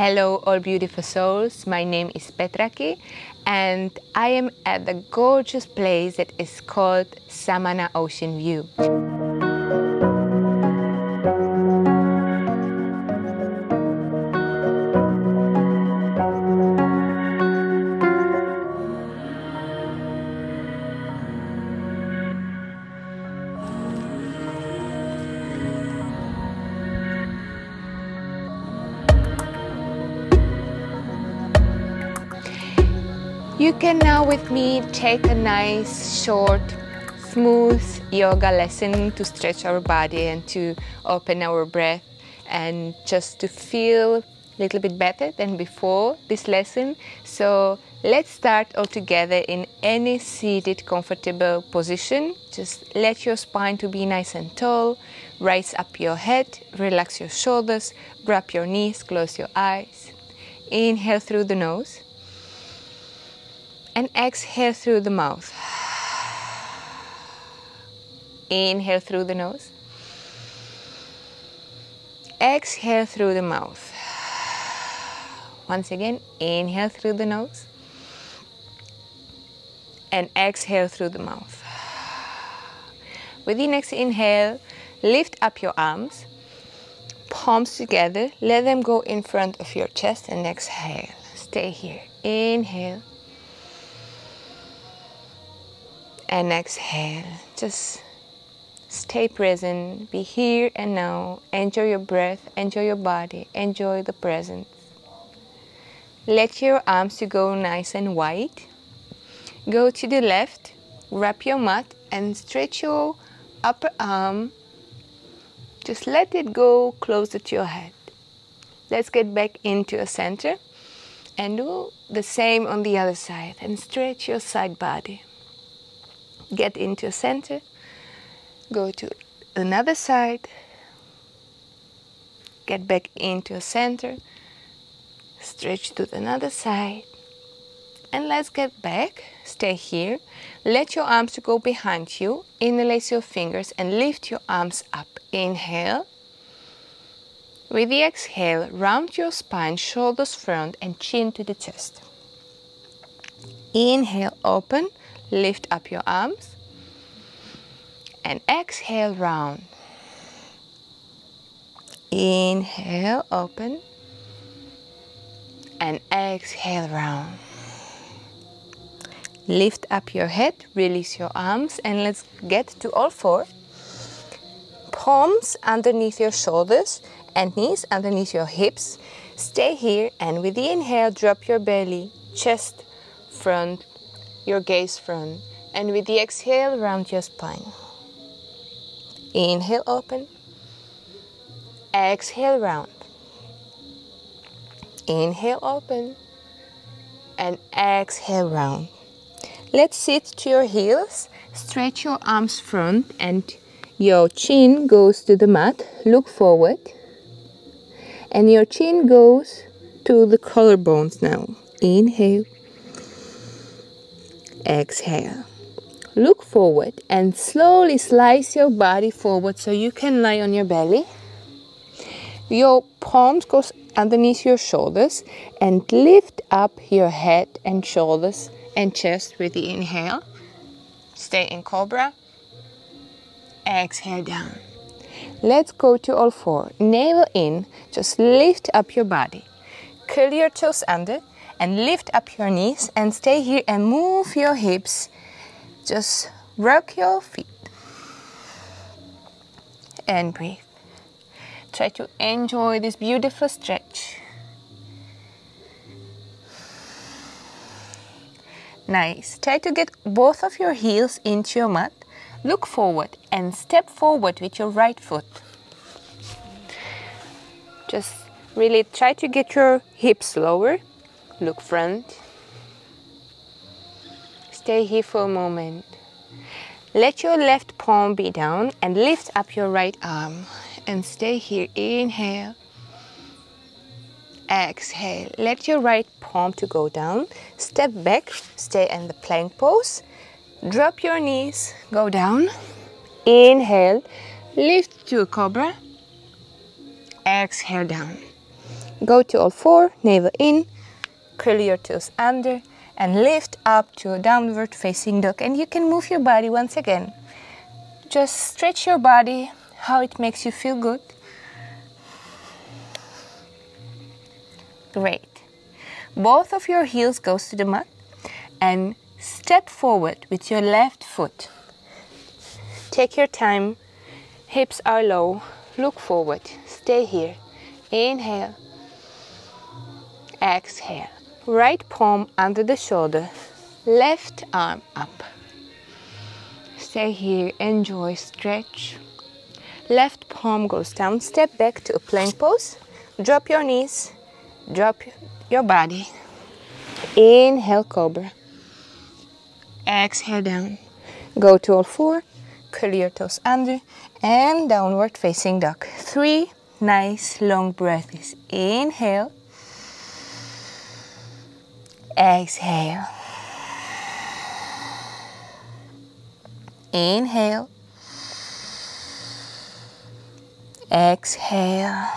Hello all beautiful souls, my name is Petraki and I am at the gorgeous place that is called Samana Ocean View. You can now with me take a nice, short, smooth yoga lesson to stretch our body and to open our breath and just to feel a little bit better than before this lesson. So let's start all together in any seated comfortable position. Just let your spine to be nice and tall. Raise up your head, relax your shoulders, wrap your knees, close your eyes. Inhale through the nose. And exhale through the mouth. Inhale through the nose. Exhale through the mouth. Once again, inhale through the nose. And exhale through the mouth. With the next inhale, lift up your arms. Palms together. Let them go in front of your chest and exhale. Stay here. Inhale. And exhale. Just stay present, be here and now. Enjoy your breath, enjoy your body, enjoy the present. Let your arms to go nice and wide. Go to the left, wrap your mat and stretch your upper arm. Just let it go closer to your head. Let's get back into a center and do the same on the other side and stretch your side body. Get into a center, go to another side, get back into a center, stretch to another side, and let's get back. Stay here. Let your arms go behind you. Interlace your fingers and lift your arms up. Inhale. With the exhale, round your spine, shoulders front and chin to the chest. Inhale, open. Lift up your arms and exhale round. Inhale, open and exhale round. Lift up your head, release your arms and let's get to all four. Palms underneath your shoulders and knees underneath your hips. Stay here and with the inhale, drop your belly, chest, front, your gaze front, and with the exhale, round your spine. Inhale, open. Exhale, round. Inhale, open. And exhale, round. Let's sit to your heels. Stretch your arms front and your chin goes to the mat. Look forward. And your chin goes to the collarbones now. Inhale. Exhale. Look forward and slowly slice your body forward so you can lie on your belly. Your palms go underneath your shoulders and lift up your head and shoulders and chest with the inhale. Stay in cobra. Exhale down. Let's go to all four. Navel in. Just lift up your body. Curl your toes under. And lift up your knees and stay here and move your hips. Just rock your feet. And breathe. Try to enjoy this beautiful stretch. Nice. Try to get both of your heels into your mat. Look forward and step forward with your right foot. Just really try to get your hips lower. Look front. Stay here for a moment. Let your left palm be down and lift up your right arm. And stay here. Inhale. Exhale. Let your right palm to go down. Step back. Stay in the plank pose. Drop your knees. Go down. Inhale. Lift to a cobra. Exhale down. Go to all four, navel in, curl your toes under, and lift up to a downward facing dog. And you can move your body once again. Just stretch your body, how it makes you feel good. Great. Both of your heels goes to the mat and step forward with your left foot. Take your time, hips are low, look forward, stay here. Inhale, exhale. Right palm under the shoulder, left arm up. Stay here, enjoy, stretch. Left palm goes down, step back to a plank pose. Drop your knees, drop your body. Inhale, cobra. Exhale down. Go to all four, curl your toes under, and downward facing dog. 3 nice long breaths. Inhale. Exhale. Inhale. Exhale.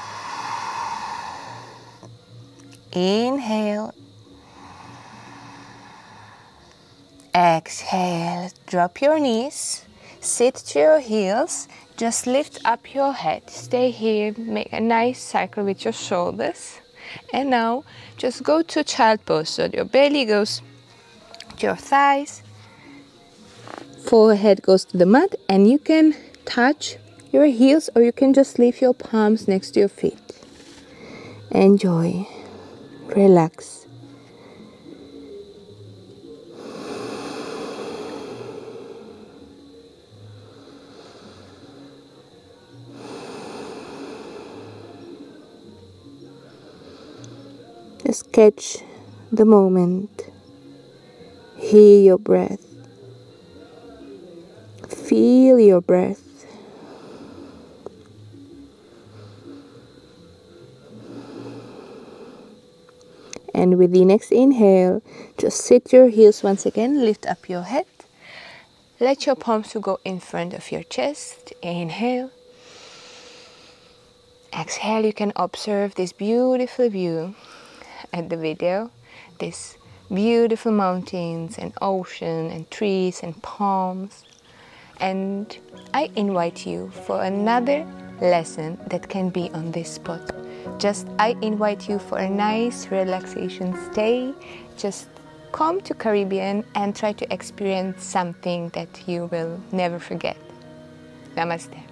Inhale. Exhale. Drop your knees. Sit to your heels. Just lift up your head. Stay here. Make a nice cycle with your shoulders. And now just go to child pose. So your belly goes to your thighs. Forehead goes to the mat, and you can touch your heels or you can just leave your palms next to your feet. Enjoy. Relax. Just catch the moment. Hear your breath. Feel your breath. And with the next inhale, just sit your heels once again, lift up your head. Let your palms to go in front of your chest. Inhale. Exhale, you can observe this beautiful view at the video. This beautiful mountains and ocean and trees and palms. And I invite you for another lesson that can be on this spot. Just I invite you for a nice relaxation stay. Just come to Caribbean and try to experience something that you will never forget. Namaste.